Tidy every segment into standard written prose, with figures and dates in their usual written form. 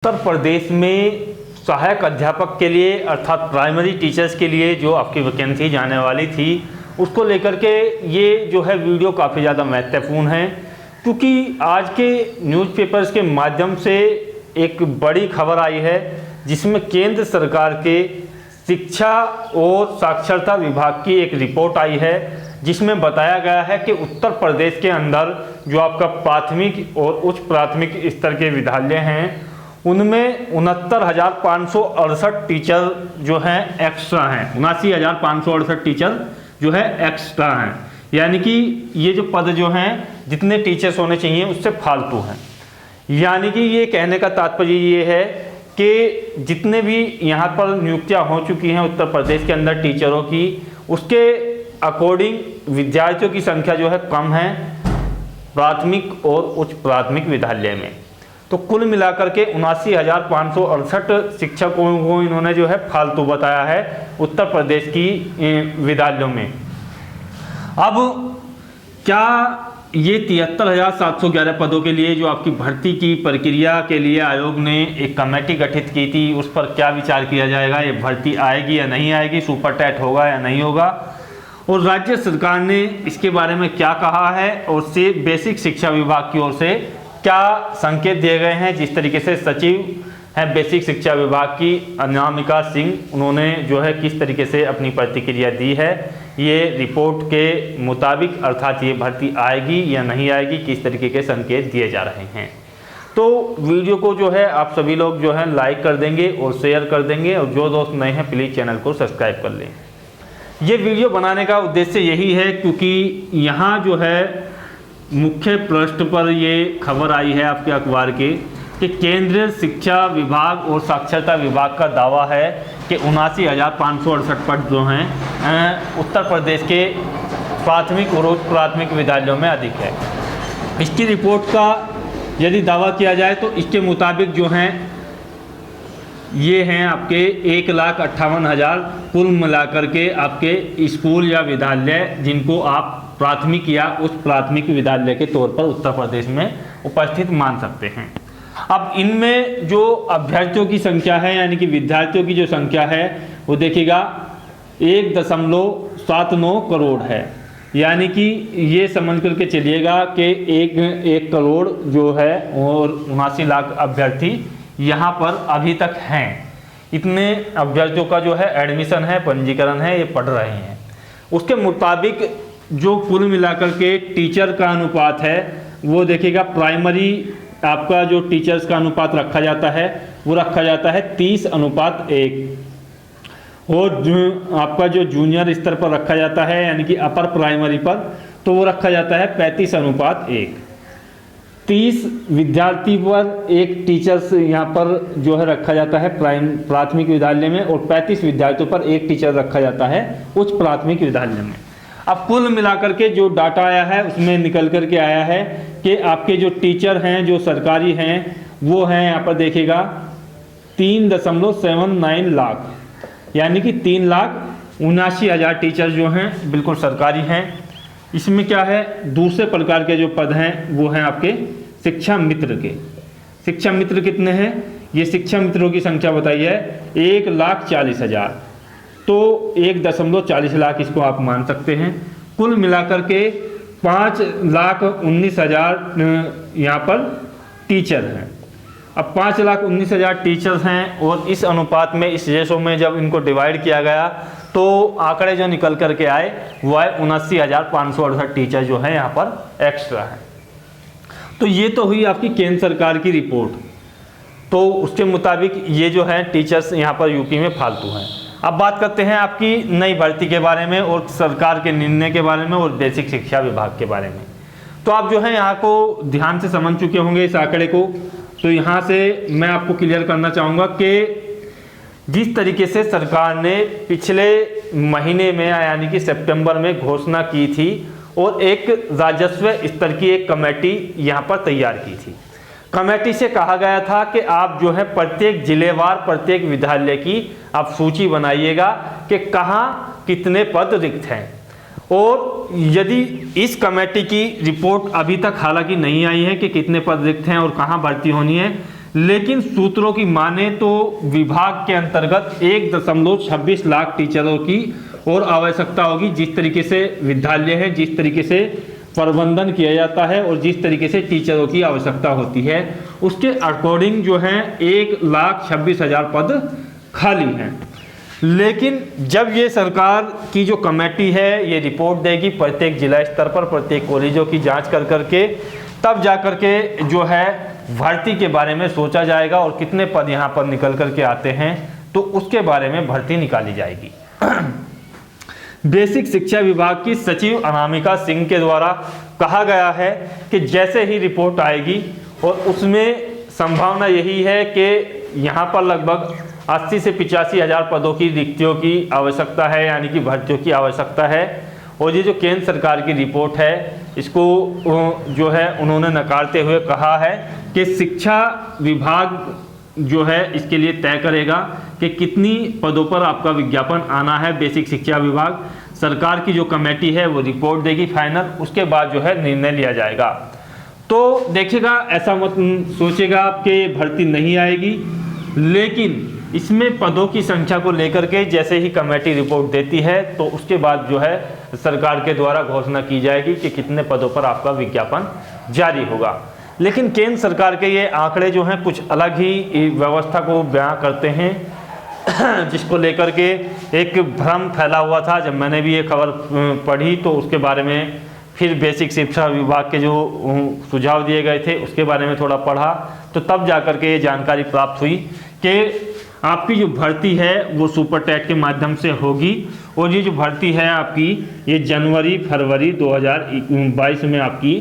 उत्तर प्रदेश में सहायक अध्यापक के लिए अर्थात प्राइमरी टीचर्स के लिए जो आपकी वैकेंसी जाने वाली थी उसको लेकर के ये जो है वीडियो काफ़ी ज़्यादा महत्वपूर्ण है, क्योंकि आज के न्यूज़पेपर्स के माध्यम से एक बड़ी खबर आई है जिसमें केंद्र सरकार के शिक्षा और साक्षरता विभाग की एक रिपोर्ट आई है जिसमें बताया गया है कि उत्तर प्रदेश के अंदर जो आपका प्राथमिक और उच्च प्राथमिक स्तर के विद्यालय हैं उनमें 69,568 टीचर जो हैं एक्स्ट्रा हैं, 79,568 टीचर जो है एक्स्ट्रा हैं, यानी कि ये जो पद जो हैं जितने टीचर्स होने चाहिए उससे फालतू हैं। यानी कि ये कहने का तात्पर्य ये है कि जितने भी यहाँ पर नियुक्तियाँ हो चुकी हैं उत्तर प्रदेश के अंदर टीचरों की, उसके अकॉर्डिंग विद्यार्थियों की संख्या जो है कम है प्राथमिक और उच्च प्राथमिक विद्यालय में। तो कुल मिलाकर के 79,568 शिक्षकों को इन्होंने जो है फालतू बताया है उत्तर प्रदेश की विद्यालयों में। अब क्या ये 73,711 पदों के लिए जो आपकी भर्ती की प्रक्रिया के लिए आयोग ने एक कमेटी गठित की थी, उस पर क्या विचार किया जाएगा, ये भर्ती आएगी या नहीं आएगी, सुपर टेट होगा या नहीं होगा, और राज्य सरकार ने इसके बारे में क्या कहा है और से बेसिक शिक्षा विभाग की ओर से क्या संकेत दिए गए हैं। जिस तरीके से सचिव हैं बेसिक शिक्षा विभाग की अनामिका सिंह, उन्होंने जो है किस तरीके से अपनी प्रतिक्रिया दी है ये रिपोर्ट के मुताबिक, अर्थात ये भर्ती आएगी या नहीं आएगी, किस तरीके के संकेत दिए जा रहे हैं। तो वीडियो को जो है आप सभी लोग जो है लाइक कर देंगे और शेयर कर देंगे, और जो दोस्त नए हैं प्लीज़ चैनल को सब्सक्राइब कर लें। ये वीडियो बनाने का उद्देश्य यही है क्योंकि यहाँ जो है मुख्य पृष्ठ पर ये खबर आई है आपके अखबार के कि केंद्रीय शिक्षा विभाग और साक्षरता विभाग का दावा है कि 79,568 पद जो हैं उत्तर प्रदेश के प्राथमिक और उच्च प्राथमिक विद्यालयों में अधिक है। इसकी रिपोर्ट का यदि दावा किया जाए तो इसके मुताबिक जो हैं ये हैं आपके 1,58,000 कुल मिलाकर के आपके स्कूल या विद्यालय जिनको आप प्राथमिक या उच्च प्राथमिक विद्यालय के तौर पर उत्तर प्रदेश में उपस्थित मान सकते हैं। अब इनमें जो अभ्यर्थियों की संख्या है यानी कि विद्यार्थियों की जो संख्या है वो देखिएगा 1.79 करोड़ है, यानी कि ये समझ करके चलिएगा कि एक करोड़ जो है और 79 लाख अभ्यर्थी यहाँ पर अभी तक हैं। इतने अभ्यर्थियों का जो है एडमिशन है, पंजीकरण है, ये पढ़ रहे हैं। उसके मुताबिक जो कुल मिलाकर के टीचर का अनुपात है वो देखिएगा प्राइमरी आपका जो टीचर्स का अनुपात रखा जाता है वो रखा जाता है 30:1, और जो आपका जो जूनियर स्तर पर रखा जाता है यानी कि अपर प्राइमरी पर तो वो रखा जाता है 35:1। 30 विद्यार्थी पर एक टीचर्स यहाँ पर जो है रखा जाता है प्राथमिक विद्यालय में, और 35 विद्यार्थियों पर एक टीचर रखा जाता है उच्च प्राथमिक विद्यालय में। अब कुल मिलाकर के जो डाटा आया है उसमें निकल कर के आया है कि आपके जो टीचर हैं जो सरकारी हैं वो हैं यहाँ पर देखिएगा 3.79 लाख, यानी कि 3,79,000 टीचर जो हैं बिल्कुल सरकारी हैं। इसमें क्या है दूसरे प्रकार के जो पद हैं वो हैं आपके शिक्षा मित्र के। शिक्षा मित्र कितने हैं, ये शिक्षा मित्रों की संख्या बताई है 1,40,000, तो 1.40 लाख इसको आप मान सकते हैं। कुल मिलाकर के 5,19,000 यहाँ पर टीचर हैं। अब 5,19,000 टीचर्स हैं और इस अनुपात में इस रेशो में जब इनको डिवाइड किया गया तो आंकड़े जो निकल करके आए वो है 79,568 टीचर जो है यहाँ पर एक्स्ट्रा है। तो ये तो हुई आपकी केंद्र सरकार की रिपोर्ट, तो उसके मुताबिक ये जो है टीचर्स यहाँ पर यूपी में फालतू हैं। अब बात करते हैं आपकी नई भर्ती के बारे में और सरकार के निर्णय के बारे में और बेसिक शिक्षा विभाग के बारे में। तो आप जो है यहाँ को ध्यान से समझ चुके होंगे इस आंकड़े को, तो यहाँ से मैं आपको क्लियर करना चाहूँगा कि जिस तरीके से सरकार ने पिछले महीने में यानी कि सितंबर में घोषणा की थी और एक राजस्व स्तर की एक कमेटी यहाँ पर तैयार की थी। कमेटी से कहा गया था कि आप जो है प्रत्येक जिलेवार प्रत्येक विद्यालय की आप सूची बनाइएगा कि कहाँ कितने पद रिक्त हैं, और यदि इस कमेटी की रिपोर्ट अभी तक हालांकि नहीं आई है कि कितने पद रिक्त हैं और कहाँ भर्ती होनी है, लेकिन सूत्रों की माने तो विभाग के अंतर्गत 1.26 लाख टीचरों की और आवश्यकता होगी। जिस तरीके से विद्यालय है, जिस तरीके से प्रबंधन किया जाता है और जिस तरीके से टीचरों की आवश्यकता होती है, उसके अकॉर्डिंग जो है 1,26,000 पद खाली हैं। लेकिन जब ये सरकार की जो कमेटी है ये रिपोर्ट देगी प्रत्येक जिला स्तर पर, प्रत्येक कॉलेजों की जांच कर करके, तब जा कर के जो है भर्ती के बारे में सोचा जाएगा और कितने पद यहाँ पर निकल कर के आते हैं तो उसके बारे में भर्ती निकाली जाएगी। बेसिक शिक्षा विभाग की सचिव अनामिका सिंह के द्वारा कहा गया है कि जैसे ही रिपोर्ट आएगी और उसमें संभावना यही है कि यहाँ पर लगभग 80 से 85 हज़ार पदों की रिक्तियों की आवश्यकता है, यानी कि भर्तियों की आवश्यकता है। और ये जो केंद्र सरकार की रिपोर्ट है इसको जो है उन्होंने नकारते हुए कहा है कि शिक्षा विभाग जो है इसके लिए तय करेगा कि कितनी पदों पर आपका विज्ञापन आना है। बेसिक शिक्षा विभाग, सरकार की जो कमेटी है वो रिपोर्ट देगी फाइनल, उसके बाद जो है निर्णय लिया जाएगा। तो देखिएगा, ऐसा मत सोचेगा आपके भर्ती नहीं आएगी, लेकिन इसमें पदों की संख्या को लेकर के जैसे ही कमेटी रिपोर्ट देती है तो उसके बाद जो है सरकार के द्वारा घोषणा की जाएगी कि कितने पदों पर आपका विज्ञापन जारी होगा। लेकिन केंद्र सरकार के ये आंकड़े जो हैं कुछ अलग ही व्यवस्था को बयां करते हैं, जिसको लेकर के एक भ्रम फैला हुआ था। जब मैंने भी ये खबर पढ़ी तो उसके बारे में फिर बेसिक शिक्षा विभाग के जो सुझाव दिए गए थे उसके बारे में थोड़ा पढ़ा, तो तब जाकर के ये जानकारी प्राप्त हुई कि आपकी जो भर्ती है वो सुपर टेट के माध्यम से होगी। और ये जो भर्ती है आपकी ये जनवरी फरवरी 2022 में आपकी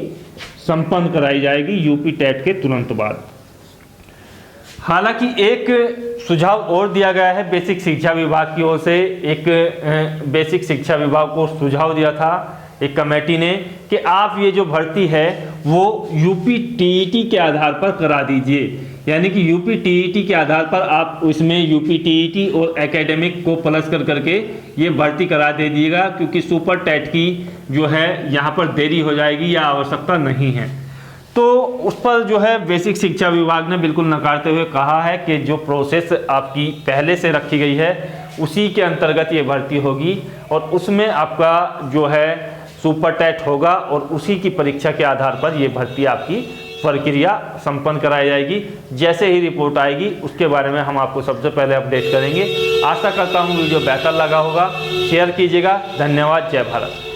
संपन्न कराई जाएगी, यूपी टेट के तुरंत बाद। हालांकि एक सुझाव और दिया गया है बेसिक शिक्षा विभाग की ओर से। एक बेसिक शिक्षा विभाग को सुझाव दिया था एक कमेटी ने कि आप ये जो भर्ती है वो यूपी टीईटी के आधार पर करा दीजिए, यानी कि यूपी टीईटी के आधार पर आप उसमें यूपी टीईटी और एकेडमिक को प्लस कर करके ये भर्ती करा दे दीजिएगा, क्योंकि सुपर टेट की जो है यहाँ पर देरी हो जाएगी या आवश्यकता नहीं है। तो उस पर जो है बेसिक शिक्षा विभाग ने बिल्कुल नकारते हुए कहा है कि जो प्रोसेस आपकी पहले से रखी गई है उसी के अंतर्गत ये भर्ती होगी और उसमें आपका जो है सुपर टेट होगा और उसी की परीक्षा के आधार पर ये भर्ती आपकी प्रक्रिया संपन्न कराई जाएगी। जैसे ही रिपोर्ट आएगी उसके बारे में हम आपको सबसे पहले अपडेट करेंगे। आशा करता हूँ वीडियो बेहतर लगा होगा, शेयर कीजिएगा। धन्यवाद। जय भारत।